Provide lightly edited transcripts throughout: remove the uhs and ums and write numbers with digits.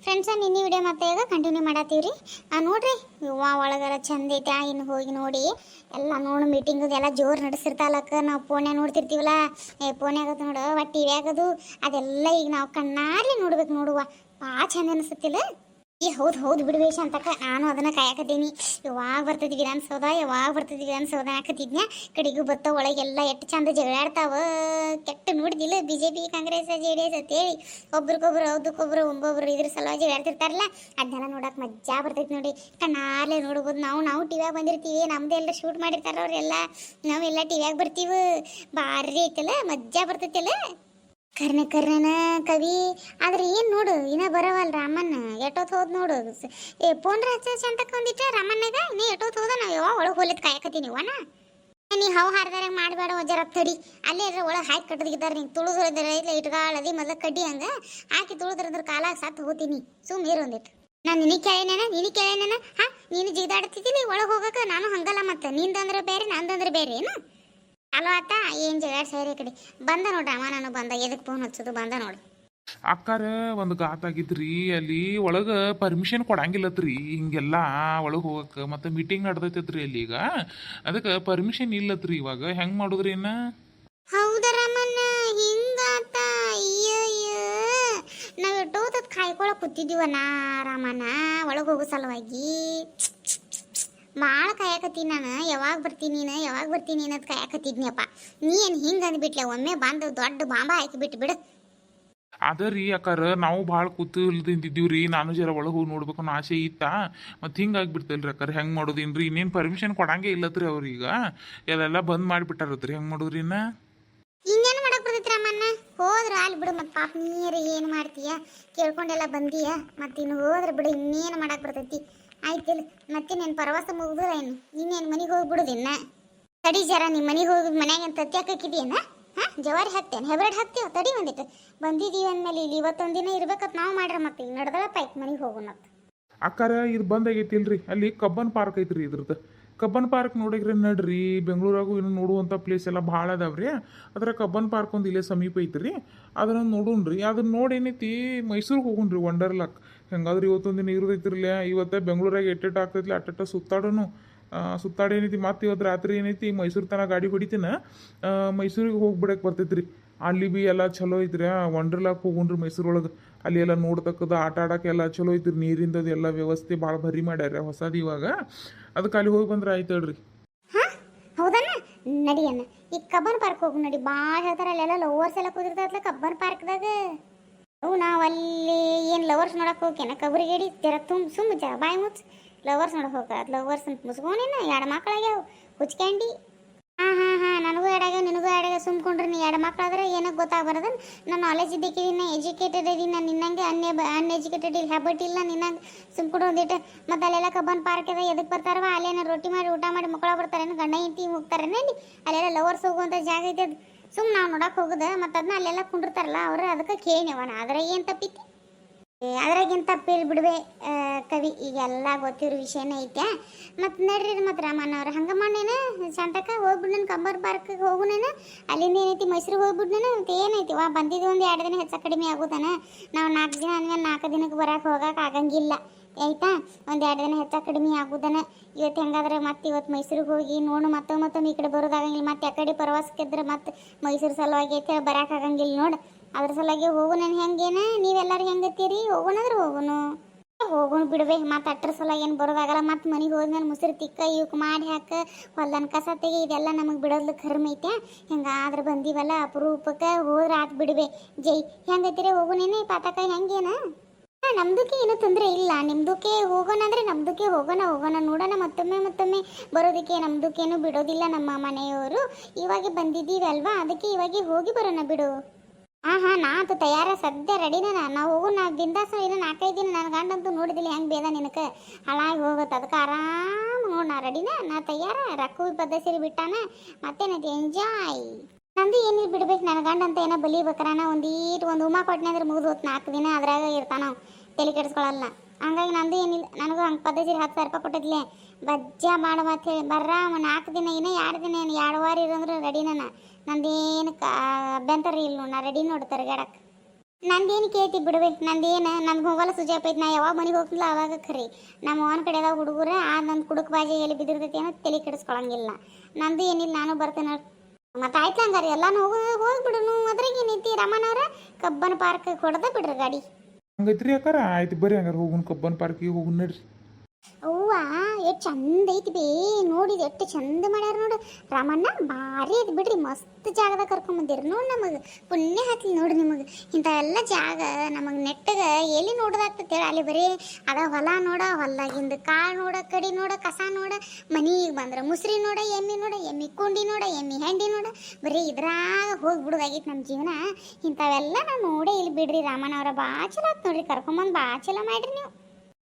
Friends ನಿನ್ನೆ video ಮತ್ತೆ ಈಗ ಕಂಟಿನ್ಯೂ ಮಾಡತ್ತೀವ್ರಿ ನೋಡ್ರಿ ಯುವ ಒಳಗರ ಚಂದ ಐತೆ ಇನ್ನು ಹೋಗಿ ನೋಡಿ ಎಲ್ಲ ನೋಡು ಮೀಟಿಂಗ್ ಎಲ್ಲ ಜೋರು ನಡೆಸಿರ್ತಾಲಕ್ಕ ನಾವು ಫೋನ್ಯಾಗ ನೋಡ್ತಿರ್ತೀವಲ್ಲ ಫೋನ್ಯಾಗ ನೋಡು ಟಿ ವಿ ಆಗದು ಅದೆಲ್ಲ ಈಗ ನಾವು ಕಣ್ಣಾರ್ಲಿ ನೋಡ್ಬೇಕು ನೋಡುವ ಭಾಳ ಚಂದ ಅನಿಸುತ್ತಿಲ್ಲ ಹೌದು ಬಿಡ್ಬೇಷ ಅಂತಕ್ಕ ನಾನು ಅದನ್ನ ಕಾಯಕತ್ತೀನಿ ಯಾವಾಗ ಬರ್ತೈತಿ ವಿಧಾನಸೌಧ ಹಾಕತಿದ್ನ ಕಡೆಗೂ ಬತ್ತ ಒಳಗೆಲ್ಲ ಎಷ್ಟು ಚಂದ ಜಗಳಾಡ್ತಾವ ಕೆಟ್ಟ ನೋಡಿದಿಲ್ಲ ಬಿಜೆಪಿ ಕಾಂಗ್ರೆಸ್ JDS ಅಂತೇಳಿ ಒಬ್ರಿಗೊಬ್ರು ಹೌದಕ್ಕೊಬ್ರು ಒಬ್ಬೊಬ್ರು ಇದ್ರ ಸಲುವಾಗಿ ಜಗಳಾಡ್ತಿರ್ತಾರಲ್ಲ ಅದನ್ನೆಲ್ಲ ನೋಡಕ್ ಮಜ್ಜಾ ಬರ್ತೈತಿ ನೋಡಿ ಕಣ್ಣಾರ್ಲೆ ನೋಡ್ಬೋದು ನಾವು ಟಿವಿಯಾಗ ಬಂದಿರ್ತೀವಿ ನಮ್ದು ಎಲ್ಲ ಶೂಟ್ ಮಾಡಿರ್ತಾರ ಅವ್ರೆಲ್ಲ ನಾವೆಲ್ಲ ಟಿವಿಯಾಗ ಬರ್ತೀವಿ ಭಾರಿ ಐತಲ್ಲ ಮಜ್ಜಾ ಬರ್ತೈತಿಲ್ಲ ಕರ್ಣನ ಕವಿ ಆದ್ರೆ ಏನ್ ನೋಡು ಇನ್ನ ಬರವಲ್ ರಾಮಣ್ಣ ಎಷ್ಟೊತ್ತು ಹೋದ್ ನೋಡು ಫೋನ್ ಸಂತಕ್ಕೆ ಒಂದಿಟ್ಟ ರಾಮಣ್ಣಗ ಇನ್ನ ಎಷ್ಟೊತ್ತು ಹೋದ ನಾವ್ ಯಾವಾಗ ಒಳಗೆ ಹೋಲಿದ್ ಕಾಯಕತ್ತೀನಿ ವನ ನೀ ಹವ್ ಹಾರ್ದಾರ ಮಾಡಬೇಡ ಜರ ತಡಿ ಅಲ್ಲೇ ಒಳಗೆ ಹಾಕಿ ಕಟ್ಟದಿದ್ದಾರೆ ನೀನು ತುಳಿದ್ರೆ ಇಟ್ಗಾಳದಿ ಮೊದಲ ಕಡ್ಡಿ ಹಂಗ ಹಾಕಿ ತುಳಿದ್ರ ಕಾಲಾಗ ಸತ್ತು ಹೋಗ್ತೀನಿ ಸುಮ್ಮನೆ ಒಂದಿಟ್ಟು ನಾನು ನಿನಗೆ ಕೇಳೇನೇನ ಹಾ ನೀನು ಜಿಗಿದಾಡ್ತಿದ್ದೀನಿ ಒಳಗೆ ಹೋಗಕ್ಕೆ ನಾನು ಹಂಗಲ್ಲ ಮತ್ತೆ ನಿಂದಂದ್ರೆ ಬೇರೆ ನಂದಂದ್ರೆ ಬೇರೆ ಏನು ಅಲ್ವಾ ಆತ ಏನ್ ಜಗಳ ಸೇರಿ ಕಡೆ ಬಂದ ನೋಡ್ರಿ ಅಮ್ಮ ನಾನು ಬಂದ ಎದಕ್ ಫೋನ್ ಹಚ್ಚೋದು ಬಂದ ನೋಡು ಅಕ್ಕಾರ ಒಂದು ಗಾತ್ ಆಗಿದ್ರಿ ಅಲ್ಲಿ ಒಳಗೆ ಪರ್ಮಿಷನ್ ಕೊಡಂಗಿಲ್ಲತ್ರಿ ಹಿಂಗೆಲ್ಲ ಒಳಗೆ ಹೋಗಕ್ಕೆ ಮತ್ತೆ ಮೀಟಿಂಗ್ ನಡೆದೈತೈತ್ರಿ ಅಲ್ಲಿ ಈಗ ಅದಕ್ಕೆ ಪರ್ಮಿಷನ್ ಇಲ್ಲತ್ರಿ ಇವಾಗ ಹೆಂಗ್ ಮಾಡುದ್ರಿ ಇನ್ನ ಹೌದರಮ್ಮನ್ನ ಹಿಂಗಾತ ಅಯ್ಯಯ್ಯ ನಾವ್ ಎಷ್ಟೋತದ್ ಕಾಯ್ಕೊಳಕ್ ಕೂತಿದೀವನ ರಾಮಣ್ಣ ಒಳಗೆ ಹೋಗೋ ಸಲುವಾಗಿ ಭಾಳ ಕಾಯಕತ್ತೀನಿ ನಾನು ಯಾವಾಗ ಬರ್ತೀನಿ ಅನ್ನೋದು ಕಾಯಕತ್ತಿದ್ನಿಯಪ್ಪ ನೀ ಏನು ಹಿಂಗೆ ಅಂದ್ಬಿಟ್ಲೆ ಒಮ್ಮೆ ಬಂದು ದೊಡ್ಡ ಬಾಂಬ ಹಾಕಿ ಬಿಟ್ಟು ಅದ ರೀ ಅಕ್ಕಾರ ನಾವು ಭಾಳ ಕೂತಿಲ್ದಿದ್ದೀವ್ರಿ ನಾನು ಜರ ಒಳಗೆ ಹೋಗಿ ನೋಡ್ಬೇಕು ಅನ್ನೋ ಆಸೆ ಇತ್ತ ಮತ್ತು ಹಿಂಗಾಗ್ಬಿಡ್ತಲ್ರಿ ಅಕ್ಕಾರ ಹೆಂಗೆ ಮಾಡೋದೇನ್ರಿ ಇನ್ನೇನು ಪರ್ಮಿಷನ್ ಕೊಡಂಗೆ ಇಲ್ಲತ್ರಿ ಅವ್ರೀಗ ಎಲ್ಲೆಲ್ಲ ಬಂದ್ ಮಾಡಿಬಿಟ್ಟಾರತ್ರಿ ಹೆಂಗೆ ಮಾಡೋದ್ರಿ ಇನ್ನ ಇನ್ನೇನು ಮಾಡಕ್ ಬರ್ತೈತಿ ರಾಮಣ್ಣ ಹೋದ್ರ ಅಲ್ಲಿ ಬಿಡು ಮತ್ತೆ ಪಾಪ ನೀರು ಏನು ಮಾಡ್ತೀಯ ಕೇಳ್ಕೊಂಡೆಲ್ಲ ಬಂದೀಯ ಮತ್ತೆ ಇನ್ನು ಹೋದ್ರೆ ಬಿಡು ಇನ್ನೇನು ಮಾಡಕ್ ಬರ್ತೈತಿ ಆಯ್ತಿಲ್ಲ ಮತ್ತೆ ನೀನು ಪ್ರವಾಸ ಮುಗಿದ್ರ ಏನು ಇನ್ನೇನು ಮನೆಗೆ ಹೋಗ್ಬಿಡುದಿನ್ನ ತಡಿ ಜರ ನಿಮ್ಮ ಮನೆಗೆ ಹೋಗಿ ಮನ್ಯಾಗ ತತ್ತಿ ಹಾಕಿದೀಯನ ಜವಾರಿ ಹಾಕ್ತೇನೆ ಹೆಬ್ರೆಡ್ ಹಾಕ್ತೀವ ತಡಿ ಒಂದಿಟ್ಟು ಬಂದಿದ್ದೀವಿ ಅಂದಮೇಲೆ ಇಲ್ಲಿ ಇವತ್ತೊಂದು ದಿನ ಇರ್ಬೇಕತ್ ನಾವು ಮಾಡ್ರ ಮತ್ತೆ ಈಗ ನಡ್ದಳಪ್ಪ ಆಯ್ತು ಮನೆಗೆ ಹೋಗೋಣ ಅಕ್ಕಾರ ಇದು ಬಂದಾಗೈತಿಲ್ರಿ ಅಲ್ಲಿ ಕಬ್ಬನ್ ಪಾರ್ಕ್ ಐತ್ರಿ ಇದ್ರದ್ದು ಕಬ್ಬನ್ ಪಾರ್ಕ್ ನೋಡಿಗ್ರಿ ನಡ್ರಿ ಬೆಂಗಳೂರಾಗೂ ಇನ್ನು ನೋಡುವಂಥ ಪ್ಲೇಸ್ ಎಲ್ಲ ಭಾಳ ಅದಾವ್ರಿ ಅದ್ರ ಕಬ್ಬನ್ ಪಾರ್ಕ್ ಒಂದು ಇಲ್ಲೇ ಸಮೀಪ ಐತ್ರಿ ಅದನ್ನ ನೋಡೋಣ್ರಿ ಅದನ್ನ ನೋಡಿ ಏನೈತಿ ಮೈಸೂರಿಗೆ ಹೋಗೋಣ್ರಿ ವಂಡರ್ಲಾಕ್ ಹೆಂಗಾದ್ರಿ ಇವತ್ತೊಂದು ದಿನ ಇರೋದೈತಿರ್ಲಿ ಇವತ್ತು ಬೆಂಗಳೂರಾಗ ಎಟ್ಟೆಟ್ಟು ಆಗ್ತೈತ್ಲಿ ಅಟ್ಟೆಟ್ಟ ಸುತ್ತಾಡಿ ಏನೈತಿ ಮತ್ತೆ ಇವತ್ತು ರಾತ್ರಿ ಏನೈತಿ ಮೈಸೂರು ತನಕ ಗಾಡಿ ಹೊಡಿತೀನ ಮೈಸೂರಿಗೆ ಹೋಗ್ಬಿಡಕ್ಕೆ ಬರ್ತೈತ್ರಿ ಅಲ್ಲಿ ಬಿ ಎಲ್ಲ ಚಲೋ ಐತ್ರಿ ವಂಡರ್ಲಾಕ್ ಹೋಗೋಣ್ರಿ ಮೈಸೂರೊಳಗೆ ಅಲ್ಲಿ ಎಲ್ಲ ನೋಡ್ತಕ್ಕದ ಆಟ ಆಡೋಕ್ಕೆಲ್ಲ ಚಲೋ ಐತ್ರಿ ನೀರಿಂದದು ಎಲ್ಲ ವ್ಯವಸ್ಥೆ ಭಾಳ ಭರಿ ಮಾಡ್ಯಾರ ಹೊಸದು ಇವಾಗ ಅದಕ್ಕೆ ಅಲ್ಲಿ ಹೋಗಿ ಬಂದ್ರೆ ಆಯ್ತು ಹೇಳ್ರಿ ಹೌದಣ್ಣ ನಡಿಯಣ್ಣ ಈಗ ಕಬ್ಬನ್ ಪಾರ್ಕ್ ಹೋಗಿ ನಡಿ ಭಾಳ ಹೇಳ್ತಾರ ಅಲ್ಲೆಲ್ಲ ಲವರ್ಸ್ ಎಲ್ಲ ಕೂದಿರ್ತಾರಲ್ಲ ಕಬ್ಬನ್ ಪಾರ್ಕ್ದಾಗ ನಾವು ಅಲ್ಲಿ ಏನು ಲವರ್ಸ್ ನೋಡಕ್ಕೆ ಹೋಗ್ಯಾನ ಕಬ್ರಿಗೇಡಿ ಜರ ಸುಮ್ಮ ಬಾಯಿ ಮುಚ್ಚ ಲವರ್ಸ್ ನೋಡಕ್ಕೆ ಹೋಗ್ತಾರ ಲವರ್ಸ್ ಅಂತ ಮುಸ್ಕೋನೇನ ಎರಡು ಮಕ್ಕಳಾಗ್ಯಾವ ಹುಚ್ಕ್ಯಾಂಡಿ ಹಾಂ ನನಗೂ ಎಡಾಗ್ಯಾವ ನಿನಗೂ ಎಡಾಗ್ಯಾವ ಸುಮ್ಕೊಂಡ್ರಿ ನೀ ಎರಡು ಮಕ್ಕಳಾದ್ರೆ ಏನಕ್ಕೆ ಗೊತ್ತಾಗ್ಬಾರ್ದು ನಾನು ನಾಲೆಜ್ ಇದ್ದಕ್ಕಿದ್ದೀನಿ ಎಜುಕೇಟೆಡ್ ಇದೀನಿ ನಾನು ನಿನ್ನಂಗೆ ಅನ್ಎಜುಕೇಟೆಡ್ ಇಲ್ಲ ಹ್ಯಾಬಿಟ್ ಇಲ್ಲ ನಿನ್ನಂಗೆ ಸುಮ್ಕೊಂಡು ಒಂದಿಟ್ಟು ಮತ್ತು ಅಲ್ಲೆಲ್ಲ ಕಬ್ಬನ್ ಪಾರ್ಕ್ ಇದೆ ಎದಕ್ಕೆ ಬರ್ತಾರವ ಅಲ್ಲೇನ ರೊಟ್ಟಿ ಮಾಡಿ ಊಟ ಮಾಡಿ ಮಕ್ಕಳ ಬರ್ತಾರೇನು ಗಂಡ ಹೆಂಡತಿ ಹೋಗ್ತಾರೇನು ಅಲ್ಲಿ ಅಲ್ಲೆಲ್ಲ ಲವರ್ಸ್ ಹೋಗುವಂಥ ಜಾಗ ಐತೆ ಅದು ಸುಮ್ಮನೆ ನಾವು ನೋಡಕ್ಕೆ ಹೋಗುದ ಮತ್ತು ಅದನ್ನ ಅಲ್ಲೆಲ್ಲ ಕುಂಡಿರ್ತಾರಲ್ಲ ಅವರು ಅದಕ್ಕೆ ಕೇಳಿವಣ ಅದ್ರಾಗ ಏನು ತಪ್ಪಿತ್ತು ಅದ್ರಾಗೇನು ತಪ್ಪಿಲ್ಲ ಬಿಡ್ಬೇ ಕವಿ ಈಗೆಲ್ಲ ಗೊತ್ತಿರೋ ವಿಷಯನೇ ಐತೆ ಮತ್ತು ನಡ್ರಿ ಮತ್ತು ರಾಮಣ್ಣವ್ರು ಹಂಗೆ ಮಾಡೇನ ಶಾಂತಕ್ಕ ಹೋಗ್ಬಿಡ್ನೇನು ಕಂಬರ್ ಪಾರ್ಕ್ಗೆ ಹೋಗುನೇನ ಅಲ್ಲಿಂದ ಏನೈತಿ ಮೈಸೂರಿಗೆ ಹೋಗ್ಬಿಡ್ನೇನ ಮತ್ತು ಏನೈತಿ ಬಂದಿದ್ದು ಒಂದು 2 ದಿನ ಹೆಚ್ಚು ಕಡಿಮೆ ಆಗೋದಾನ ನಾವು 4 ದಿನ ಅಂದ್ಮೇಲೆ 4 ದಿನಕ್ಕೆ ಬರೋಕೆ ಹೋಗೋಕೆ ಆಗಂಗಿಲ್ಲ ಆಯ್ತಾ ಒಂದು 2 ದಿನ ಹೆಚ್ಚು ಕಡಿಮೆ ಆಗೋದನ ಇವತ್ತು ಹೆಂಗಾದ್ರೆ ಮತ್ತೆ ಇವತ್ತು ಮೈಸೂರಿಗೆ ಹೋಗಿ ನೋಡು ಮತ್ತೊಮ್ಮೆ ಈ ಕಡೆ ಬರೋದಾಗಂಗಿಲ್ಲ ಮತ್ತೆ ಆ ಕಡೆ ಪ್ರವಾಸಕ್ಕಿದ್ರೆ ಮತ್ತೆ ಮೈಸೂರು ಸಲುವಾಗಿ ಐತೆ ಬರೋಕ್ಕಾಗಂಗಿಲ್ಲ ನೋಡು ಅದ್ರ ಸಲುವಾಗಿ ಹೋಗೋಣ ಹೆಂಗೇನ ನೀವೆಲ್ಲರೂ ಹೆಂಗತ್ತೀರಿ ಹೋಗೋಣಂದ್ರೆ ಹೋಗೋಣ ಬಿಡ್ಬೇ ಮತ್ತೆ ಅಟ್ರ ಸಲುವಾಗಿ ಏನು ಬರೋದಾಗಲ್ಲ ಮತ್ತೆ ಮನೆಗೆ ಹೋದ್ಮೇಲೆ ಮುಸ್ರಿ ತಿಕ್ಕ ಇವಕ್ಕೆ ಮಾಡಿ ಹಾಕ ಹೊಲ್ದನ ಕಸ ತೆಗಿ ಇದೆಲ್ಲ ನಮಗೆ ಬಿಡೋದ್ಲು ಕರ್ಮ ಐತೆ ಹೆಂಗಾದ್ರೆ ಬಂದೀವಲ್ಲ ಅಪರೂಪಕ್ಕೆ ಹೋದ್ರೆ ಆತು ಬಿಡ್ಬೇ ಜೈ ಹೆಂಗತ್ತೀರಿ ಹೋಗೋಣೇನೆ ಪಾತಕಾಯಿ ಹೆಂಗೇನ ನಮ್ದಕ್ಕೆ ಏನೂ ತೊಂದರೆ ಇಲ್ಲ ನಿಮ್ದಕ್ಕೆ ಹೋಗೋಣ ಅಂದರೆ ನಮ್ದಕ್ಕೆ ಹೋಗೋಣ ನೋಡೋಣ ಮತ್ತೊಮ್ಮೆ ಬರೋದಕ್ಕೆ ನಮ್ದಕ್ಕೇನು ಬಿಡೋದಿಲ್ಲ ನಮ್ಮ ಮನೆಯವರು ಇವಾಗ ಬಂದಿದ್ದೀವಿ ಅಲ್ವಾ ಅದಕ್ಕೆ ಇವಾಗ ಹೋಗಿ ಬರೋಣ ಬಿಡು ಹಾಂ ನಾತು ತಯಾರ ಸದ್ಯ ರೆಡಿನ ನಾವು ಹೋಗು ನಾವು ಬಿಂದಾಸ ಇನ್ನು 4-5 ದಿನ ನನ್ನ ಗಂಡಂತೂ ನೋಡಿದಿಲ್ಲ ಹೆಂಗೆ ಬೇದ ನಿನಗೆ ಹಾಳಾಗಿ ಹೋಗುತ್ತೆ ಅದಕ್ಕೆ ಆರಾಮ್ ನೋಡು ನಾ ರೆಡಿನ ನಾ ತಯಾರ ರಕ್ಕು ಪದ್ಧತಿ ಬಿಟ್ಟಾನ ಮತ್ತೇನೈತಿ ಎಂಜಾಯ್ ನಂದು ಏನಿಲ್ಲ ಬಿಡ್ಬೇಕು ನನ್ನ ಗಂಡ ಅಂತ ಏನೋ ಬಲಿಬೇಕ್ರಾನ ಒಂದು ಉಮಾ ಕೊಟ್ಟನೆ ಅಂದ್ರೆ ಮುಗಿದು ಹೋತು 4 ದಿನ ಅದ್ರಾಗ ಇರ್ತಾನ ತಲೆ ಕೆಡಿಸ್ಕೊಳ್ಳಲ್ಲ ಹಂಗಾಗಿ ನಂದು ಏನಿಲ್ಲ ನನಗೂ ಹಂಗೆ ಪದ್ಧತಿ 10,000 ರೂಪಾಯಿ ಕೊಟ್ಟಿದ್ಲೆ ಬಜ್ಜಾ ಮಾಡು ಮತ್ತೆ ಹೇಳಿ ಬರ್ರ 4 ದಿನ ಇನ್ನೂ 2 ದಿನ ಏನು 2 ವಾರ ಇರಂದ್ರೆ ರೆಡಿನ ನಂದೇನು ಅಭ್ಯಂತರ ಇಲ್ಲ ನಾ ರೆಡಿ ನೋಡಿ ತಿರ್ಗಾಡಕ್ಕೆ ನಂದೇನು ಕೇಳ್ತಿ ಬಿಡ್ವೆ, ನಂದೇನು ನನ್ಗೆ ಹೋಗಲ್ಲ ಸುಜಾಪ ಐತಿ. ನಾ ಯಾವಾಗ ಮನೆಗೆ ಹೋಗ್ತಿಲ್ಲ ಅವಾಗ ಖರಿ ನಮ್ಮ ಅವನ ಕಡೆದಾಗ ಹುಡುಗರ ನಂದು ಕುಡುಕ್ ಬಾಜಿ ಎಲ್ಲಿ ಬಿದ್ದಿರ್ತೈತಿ ಅನ್ನೋ ತಲೆ ಕೆಡಿಸ್ಕೊಳಂಗಿಲ್ಲ. ನಂದು ಏನಿಲ್ಲ, ನಾನು ಬರ್ತೇನೆ. ಮತ್ತೆ ಆಯ್ತು ಹಂಗಾರೆ ಎಲ್ಲಾನು ಹೋಗ್ಬಿಡುನು. ಅದ್ರಾಗ ಏನೈತಿ ರಾಮನವ್ರ, ಕಬ್ಬನ್ ಪಾರ್ಕ್ ಹೊಡೆದ ಬಿಡ್ರಿ ಗಾಡಿ. ಹಂಗೈತ್ರಿ ಅಕ್ಕಾರ, ಆಯ್ತು ಬರ್ರಿ ಹಂಗಾರೆ ಹೋಗುನ್ ಕಬ್ಬನ್ ಪಾರ್ಕಿಗೆ ಹೋಗುನ್ ನಡ್ರಿ. ಅವ್ವ ಎಷ್ಟು ಚಂದ ಐತಿ ಬೇ, ನೋಡಿದ ಎಷ್ಟು ಚಂದ ಮಾಡ್ಯಾರ ನೋಡು. ರಾಮಣ್ಣ ಭಾರಿ ಐತಿ ಬಿಡ್ರಿ, ಮಸ್ತ್ ಜಾಗದಾಗ ಕರ್ಕೊಂಬಂದಿರಿ ನೋಡಿ. ನಮಗೆ ಪುಣ್ಯ ಹಾಕ್ಲಿ ನೋಡ್ರಿ ನಿಮಗೆ ಇಂಥ ಎಲ್ಲ ಜಾಗ. ನಮಗೆ ನೆಟ್ಟಗ ಎಲ್ಲಿ ನೋಡೋದಾಗ್ತದೆ ಹೇಳಿ, ಅಲ್ಲಿ ಬರೀ ಅದ ಹೊಲ ನೋಡ, ಹೊಲ್ದಾಗಿಂದ ಕಾಳು ನೋಡ, ಕಡಿ ನೋಡ, ಕಸ ನೋಡ, ಮನಿಗೆ ಬಂದ್ರೆ ಮುಸ್ರಿ ನೋಡ, ಎಮ್ಮಿ ಕುಂಡಿ ನೋಡ, ಎಮ್ಮಿ ಹೆಂಡಿ ನೋಡ, ಬರೀ ಇದ್ರಾಗ ಹೋಗ್ಬಿಡೋದಾಗಿತ್ತು ನಮ್ಮ ಜೀವನ. ಇಂಥವೆಲ್ಲ ನಾವು ನೋಡೇ ಇಲ್ಲಿ ಬಿಡ್ರಿ. ರಾಮಣ್ಣವ್ರ ಭಾಳ ಚಲೋ ಆಯ್ತು ನೋಡ್ರಿ, ಕರ್ಕೊಂಬಂದು ಭಾಳ ಚಲೋ ಮಾಡ್ರಿ ನೀವು.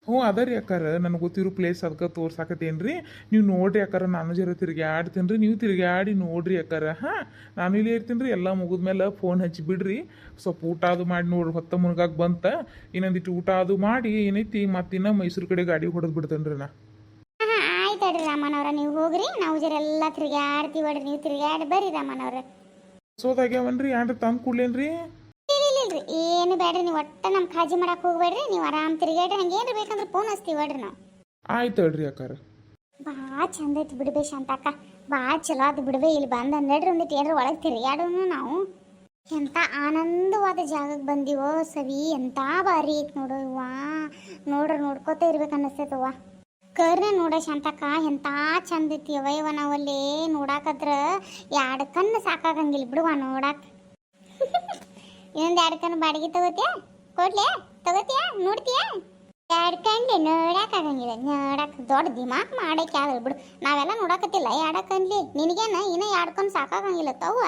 ಹ್ಞೂ ಅದ ರೀ ಅಕ್ಕಾರ, ನನಗೆ ಗೊತ್ತಿರೋ ಪ್ಲೇಸ್ ಅದಕ್ಕೆ ತೋರ್ಸಾಕತ್ತೇನು ರೀ. ನೀವು ನೋಡ್ರಿ ಅಕ್ಕಾರ, ನಾನು ಜರ ತಿರ್ಗಾಡ್ತೀನಿ ರೀ, ನೀವು ತಿರ್ಗಾಡಿ ನೋಡ್ರಿ ಅಕ್ಕಾರ. ಹಾಂ, ನಾನು ಇಲ್ಲೇ ಇರ್ತೀನಿ ರೀ. ಎಲ್ಲ ಮುಗಿದ್ಮೇಲೆ ಫೋನ್ ಹಚ್ಚಿ ಬಿಡ್ರಿ. ಸ್ವಲ್ಪ ಊಟ ಅದು ಮಾಡಿ ನೋಡ್ರಿ, ಹೊತ್ತ ಮುನ್ಗಾಗ ಬಂತ ಇನ್ನೊಂದಿಟ್ಟು ಊಟ ಅದು ಮಾಡಿ ಏನೈತಿ ಮತ್ತಿನ್ನ ಮೈಸೂರು ಕಡೆ ಗಾಡಿ ಹೊಡೆದು ಬಿಡ್ತೇನೆ ರೀ ನಾ. ಹಾಂ ಆಯ್ತು ಹೇಳ್ರಿ ರಾಮಣ್ಣವ್ರ, ನೀವು ಹೋಗ್ರಿ, ನಾವು ಜರ ಎಲ್ಲ ತಿರ್ಗಾಡ್ತೀವಿ ಹೇಳ್ರಿ. ನೀವು ತಿರ್ಗಾಡಿ ಬರ್ರಿ ರಾಮಣ್ಣವ್ರ. ಸೋದಾಗ್ಯಾವನ್ರಿ ಏನ್ರಿ ತಂದು ಕೊಡ್ಲೇನ್ರಿ? ಇಲ್ರಿ ಏನು ಬೇಡ್ರಿ, ನೀವು ಒಟ್ಟ ನಮ್ಮ ಕಾಳಜಿ ಮಾಡಕ್ಕೆ ಹೋಗ್ಬೇಡ್ರಿ. ನೀವು ಆರಾಮ್ ತಿರ್ಗಾಡ್ರಿ, ಹಂಗೆ ಏನ್ರಿ ಬೇಕಂದ್ರೆ ಫೋನ್ ಹಚ್ತೀವಿ ಹೇಳ್ರಿ ನಾವು. ಆಯ್ತು ಹೇಳ್ರಿ ಅಕ್ಕಾರ. ಭಾಳ ಚಂದ ಐತಿ ಬಿಡ್ಬೇ ಶಾಂತಕ್ಕ, ಭಾಳ ಚಲೋ ಅದು ಬಿಡ್ಬೇ. ಇಲ್ಲಿ ಬಂದು ನಡ್ರಿ ಒಂದಿಟ್ಟು ಏನ್ರಿ ಒಳಗೆ ತಿರ್ಗಾಡೋನು ನಾವು. ಎಂಥ ಆನಂದವಾದ ಜಾಗಕ್ಕೆ ಬಂದೀವೋ ಸವಿ, ಎಂಥ ಭಾರಿ ಐತಿ ನೋಡು. ವಾ ನೋಡ್ರಿ, ನೋಡ್ಕೋತ ಇರ್ಬೇಕು ಅನ್ನಿಸ್ತೈತವ್ವ. ಕರ್ನೆ ನೋಡ ಶಾಂತಕ್ಕ, ಎಂಥ ಚಂದ ಐತಿ ಅವಯವ. ನಾವಲ್ಲಿ ನೋಡಾಕತ್ರ ಎರಡು ಕಣ್ಣು ಸಾಕಾಗಂಗಿಲ್ಲ ಬಿಡುವ ನೋಡಾಕ. ಇನ್ನೊಂದು 2 ಕಣ್ಣು ಬಾಡಿಗೆ ತಗೋತಿಯಾ? ಕೊಡ್ಲೆ? ತಗೋತಿಯಾ? ನೋಡ್ತೀಯಾ? 2 ಕಣ್ಲಿ ನೋಡಕ್ಕಾಗಂಗಿಲ್ಲ, ನೋಡಕ್ಕೆ ದೊಡ್ಡ ದಿಮಾಕ್ ಮಾಡಕ್ಕೆ ಆದ್ರೆ ಬಿಡು. ನಾವೆಲ್ಲ ನೋಡಕತ್ತಿಲ್ಲ 2 ಕಣ್ಲಿ, ನಿನಗೇನ ಇನ್ನೂ 2 ಕಣ್ಣು ಸಾಕಾಗಂಗಿಲ್ಲ ತವ್ವ.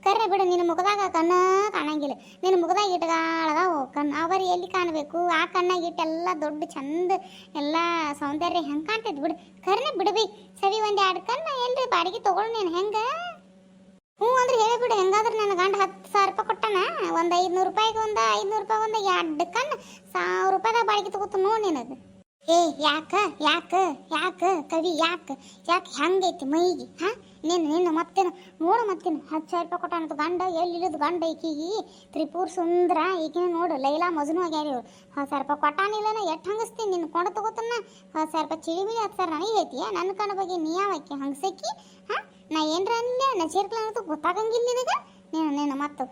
ಕರ್ರೆ ಬಿಡು, ನಿನ್ನ ಮುಖದಾಗ ಕಣ್ಣ ಕಾಣಂಗಿಲ್ಲ. ನಿನ್ನ ಮುಖದಾಗ ಇಟ್ಗಾಳದಾವು ಕಣ್ಣು, ಅವರಿ ಎಲ್ಲಿ ಕಾಣಬೇಕು? ಆ ಕಣ್ಣಾಗ ಇಟ್ಟೆಲ್ಲ ದೊಡ್ಡ ಚಂದ ಎಲ್ಲ ಸೌಂದರ್ಯ ಹೆಂಗೆ ಕಾಣ್ತೈತಿ ಬಿಡು. ಕರ್ನೆ ಬಿಡ್ಬಿ ಸರಿ, ಒಂದು 2 ಕಣ್ಣು ಎಲ್ರಿ ಬಾಡಿಗೆ ತಗೊಳ್ಳು ನೀನು. ಹೆಂಗೆ? ಹ್ಞೂ ಅಂದ್ರೆ ಹೇಳಿಬಿಡು. ಹೆಂಗಾದ್ರೆ ನನ್ನ ಗಂಡ 10,000 ರೂಪಾಯಿ ಕೊಟ್ಟಾನ, ಒಂದು 500 ರೂಪಾಯಿಗೆ ಒಂದು 500 ರೂಪಾಯಿ ಒಂದು 2 ಕಣ್ಣು 1000 ರೂಪಾಯಿದಾಗ ಬಾಡಿಗೆ ತಗೋತ ನೋಡಿ ನಿನಗೆ. ಏ ಯಾಕೆ ಕವಿ, ಯಾಕೆ ಹೆಂಗೈತಿ ಮೈಗೆ? ಹಾಂ ನಿನ್ನ ಮತ್ತೇನು ನೋಡು, ಮತ್ತೇನು 10,000 ರೂಪಾಯಿ ಕೊಟ್ಟಾನದು ಗಂಡ. ಎಲ್ಲಿಳಿದು ಗಂಡ ಈಕಿಗೆ ತ್ರಿಪುರ ಸುಂದರ, ಈಗಿನ ನೋಡು ಲೈಲಾ ಮಜ್ನು ಆಗ್ಯಾರ ಇವ್ರು. 10,000 ರೂಪಾಯಿ ಕೊಟ್ಟಾನಿಲ್ಲನ ಎಷ್ಟು ಹಂಗಸ್ತೀನಿ ನಿನ್ನ ಕೊಂಡು ತಗೋತನ. 10,000 ರೂಪಾಯಿ ಚಿಳಿಮಿಳಿ 10,000 ನನಗೆ ಐತಿಯ? ನನ್ನ ಕಣ್ಣ ಬಗ್ಗೆ ನೀ ಯಾವಕ್ಕೆ ಹಂಗಸಕ್ಕಿ? ಹಾಂ ನಾ ಏನ್ರ ಅಲ್ಲೇ ನಾ ಚೇರ್ಕಲ ಅನ್ನೋದು ಗೊತ್ತಾಗಂಗಿಲ್ಲ ನಿನಗೆ. ನೀನು ಮತ್ತು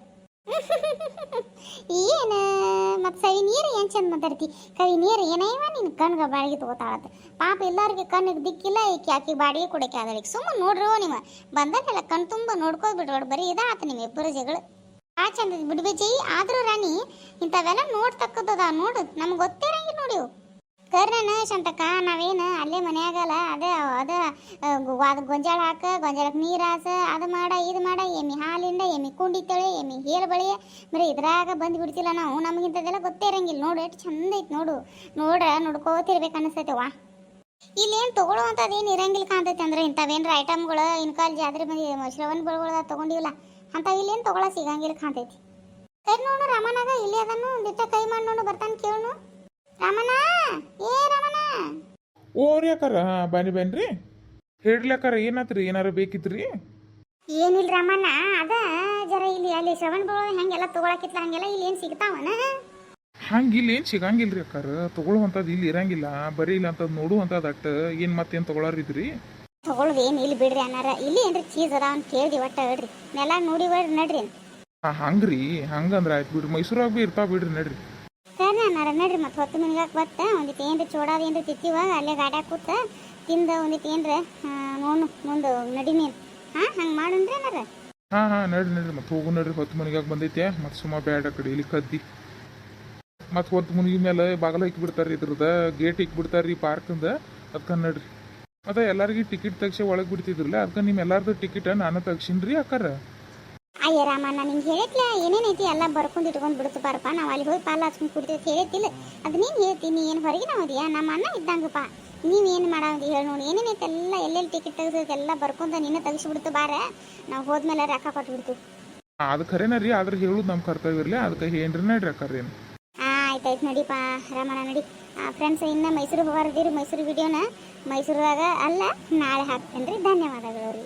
ಏನು ಮತ್ತು ಸವಿ ನೀರು ಏನು ಚಂದ ಮಾತಾಡ್ತಿ. ಕವಿ ನೀರು ಏನೇವ ನಿನ್ನ ಕಣ್ಗೆ ಬಾಡಿಗೆ ತಗೋತಾಳತ್ತ. ಪಾಪ ಎಲ್ಲರಿಗೆ ಕಣ್ಣಿಗೆ ದಿಕ್ಕಿಲ್ಲ, ಆಕೆ ಬಾಡಿಗೆ ಕೊಡೋಕೆ ಆದಳಿಗೆ. ಸುಮ್ಮನೆ ನೋಡ್ರಿ ನಿಮ್ಮ ಬಂದಲ್ಲೆಲ್ಲ ಕಣ್ ತುಂಬ ನೋಡ್ಕೋದು ಬಿಡ್ರಿ. ಬರೀ ಇದಾತ ನಿಮ್ಮ ಇಬ್ಬರು ಜಗಳ. ಆ ಚಂದ ಬಿಡ್ಬೇಜಿ. ಆದರೂ ರಾಣಿ ಇಂಥವೆಲ್ಲ ನೋಡ್ತಕ್ಕದ ನೋಡು, ನಮ್ಗೆ ಗೊತ್ತಿರಂಗಿಲ್ಲ ನೋಡಿ. ಕರ್ರನ ಶಾಂತಕ್ಕ, ನಾವೇನು ಅಲ್ಲೇ ಮನೆಯಾಗಲ್ಲ ಅದು ಗೊಂಜಾಳ ಹಾಕ, ಗೊಂಜಾಳಕ್ಕೆ ನೀರು ಹಾಸ, ಅದು ಮಾಡ ಇದು ಮಾಡ, ಎಮ್ಮೆ ಹಾಲಿಂದ ಎಮ್ಮೆ ಕುಂಡಿ ತೊಳೆ, ಎಮ್ಮೆ ಹೇಳು ಬಳಿಯ, ಬರೀ ಇದ್ರಾಗ ಬಂದು ಬಿಡ್ತಿಲ್ಲ ನಾವು. ನಮಗಿಂಥದ್ದೆಲ್ಲ ಗೊತ್ತೇ ಇರಂಗಿಲ್ಲ ನೋಡು. ಎಷ್ಟು ಚಂದ ಐತಿ ನೋಡು. ನೋಡ್ಕೋತಿರ್ಬೇಕು ಅನಿಸ್ತೈತೆವ್ವ. ಇಲ್ಲೇನು ತೊಗೊಳುವಂಥದ್ದೇನು ಇರಂಗಿಲ್ಲ ಕಾಣ್ತೈತೆ. ಅಂದ್ರೆ ಇಂಥವೇನ್ರ ಐಟಮ್ಗಳು ಇನ್ಕಾಲ್ ಜಾತ್ರೆ ಬಂದು ಶ್ರವಣ ಬೆಳಗೊಳ್ದಾಗ ತೊಗೊಂಡಿವಲ್ಲ ಅಂಥವು ಇಲ್ಲೇನು ತೊಗೊಳ ಸಿಗಂಗಿಲ್ಲ ಕಾಣ್ತೈತಿ. ಕೈ ನೋಡು ರಾಮನಾಗ ಇಲ್ಲೇ ಅದನ್ನು ಒಂದಿಟ್ಟ ಕೈ ಮಾಡಿ ನೋಡು, ಬರ್ತಾನೆ ಕೇಳು. ರಾಮಣ್ಣ, ಏ ರಾಮಣ್ಣ. ಓ ರೀ ಅಕ್ಕಾರ, ಬನ್ರಿ ಹೇಳ್ರಿ ಅಕ್ಕಾರ, ಏನಾತ್ರಿ? ಏನಾರ ಬೇಕಿತ್ರಿ? ಏನಿಲ್ಲ ರಾಮಣ್ಣ, ಅದ ಜರ ಇಲ್ಲಿ ಅಲ್ಲಿ ಶ್ರವಣ ಬೆಳಗೊಳ ಹೆಂಗೆಲ್ಲ ತೊಗೊಳಕಿತ್ಲ ಹಂಗೆಲ್ಲ ಇಲ್ಲಿ ಏನು ಸಿಗ್ತಾವನ? ಹಂಗೆ ಇಲ್ಲಿ ಏನು ಸಿಗಂಗಿಲ್ರಿ ಅಕ್ಕಾರ. ತೊಗೊಳುವಂಥದ್ದು ಇಲ್ಲಿ ಇರಂಗಿಲ್ಲ, ಬರೀ ಇಲ್ಲ ಅಂತ ನೋಡುವಂಥದ್ದು ಅಟ್ಟ. ಏನು ಮತ್ತೇನು ತೊಗೊಳಾರಿದ್ರಿ? ತೊಗೊಳ್ದೇನು ಇಲ್ಲಿ ಬಿಡ್ರಿ ಅನ್ನಾರ. ಇಲ್ಲಿ ಏನ್ರಿ ಚೀಸ್ ಅದ ಅಂತ ಕೇಳ್ದಿ ಒಟ್ಟ ಹೇಳ್ರಿ. ನೆಲ್ಲ ನೋಡಿ ಬಿಡ್ರಿ ನಡ್ರಿ. ಹಂಗ್ರಿ, ಹಂಗಂದ್ರೆ ಆಯ್ತು ಬಿಡ್ರಿ. ಮೈಸೂರಾಗ ಭೀ ಇರ್ತಾವ ಬಿಡ್ರಿ ನಡ್ರಿ. ಸರಿ ಅನ್ನಾರ ನಡ್ರಿ. ಮತ್ತು 10 ಮಿನಿಗಾಕ್ ಬತ್ತ ಒಂದಿಟ್ಟು ಏನ್ರಿ ಚೋಡಾದ ಏನ್ರಿ ತಿತ್ತಿವಾಗ ಅಲ್ಲೇ ಗಾಡ್ಯಾಗ ಕೂತ ತಿಂದ ಒಂದಿಟ್ಟು ಏನ್ರ ನೋಡು ಮುಂದೆ ನಡಿ ನೀನು. ಹಾಂ ಹಂಗೆ ಮಾಡೋಣ್ರಿ ಅನ್ನಾರ. ಹಾಂ ನಡ್ರಿ ಮತ್ತೆ ಹೋಗು ನಡ್ರಿ. 10 ಮನಿಗಾಗ ಬಂದೈತೆ ಮತ್ತೆ ಸುಮ್ಮ ಬ್ಯಾಡ ಕಡೆ ಇಲ್ಲಿ ಕದ್ದಿ. ಮತ್ತು 10 ಮುನಿಗೆ ಮೇಲೆ ಬಾಗಲ ಇಕ್ಬಿಡ್ತಾರೆ, ಇದ್ರದ ಗೇಟ್ ಇಕ್ಬಿಡ್ತಾರೆ ರೀ ಪಾರ್ಕಿಂದ. ಅದಕ್ಕೆ ನಡ್ರಿ. ಮತ್ತು ಎಲ್ಲರಿಗೂ ಟಿಕೆಟ್ ತೆಗ್ಸಿ ಒಳಗೆ ಬಿಡ್ತಿದ್ರಲ್ಲ, ಅದಕ್ಕೆ ನಿಮ್ಮ ಎಲ್ಲರದ್ದು ಟಿಕೆಟ್ ನಾನು ತೆಗ್ಸಿನ್ರಿ ಅಕ್ಕಾರ. ಅಯ್ಯ ರಾಮಣ್ಣ, ನಿಂಗೆ ಹೇಳಿತ್ಲ ಏನೇನೈತಿ ಎಲ್ಲ ಬರ್ಕೊಂಡು ಇಟ್ಕೊಂಡು ಬಿಡ್ತು ಬಾರಪ್ಪ. ನಾವು ಅಲ್ಲಿ ಹೋಗಿ ಪಾಲ ಹಚ್ಕೊಂಡು ಕುಡ್ತೀವಿ ಹೇಳಿತ್ತಿಲ್ಲ. ಅದು ನೀನು ಹೇಳ್ತೀನಿ, ಏನು ಹೊರಗಿನ ಹೋದಿಯಾ? ನಮ್ಮ ಅಣ್ಣ ಇದ್ದಂಗಪ್ಪ. ನೀವೇನು ಮಾಡೋದು ಹೇಳಿ ನೋಡಿ. ಏನೇನೈತೆ ಎಲ್ಲ ಎಲ್ಲೆಲ್ಲಿ ಟಿಕೆಟ್ ತೆಗೆದೈತೆ ಎಲ್ಲ ಬರ್ಕೊಂತ ನೀನು ತೆಗಿಸ್ಬಿಡ್ತು ಬಾರ. ನಾವು ಹೋದ್ಮೇಲೆ ರೊಕ್ಕ ಕೊಟ್ಬಿಡ್ತೀವಿ. ಅದು ಖರೇನ ರೀ, ಆದ್ರೆ ಹೇಳೋದು ನಮ್ಮ ಕರ್ತವ್ಯ ಇರಲಿ. ಅದಕ್ಕೆ ಏನ್ರಿ ನಡ್ರಿ ಅಕ್ಕಾರ. ಏನು ಆಯ್ತಾಯ್ತು ನಡಿಪ್ಪ ರಾಮಣ್ಣ ನಡಿ. ಫ್ರೆಂಡ್ಸ್, ಇನ್ನು ಮೈಸೂರಿಗೆ ಹೋಗಾರದೀರಿ. ಮೈಸೂರು ವಿಡಿಯೋನ ಮೈಸೂರಾಗ ಅಲ್ಲ ನಾಳೆ ಹಾಕ್ತೇನೆ ರೀ. ಧನ್ಯವಾದಗಳು ರೀ.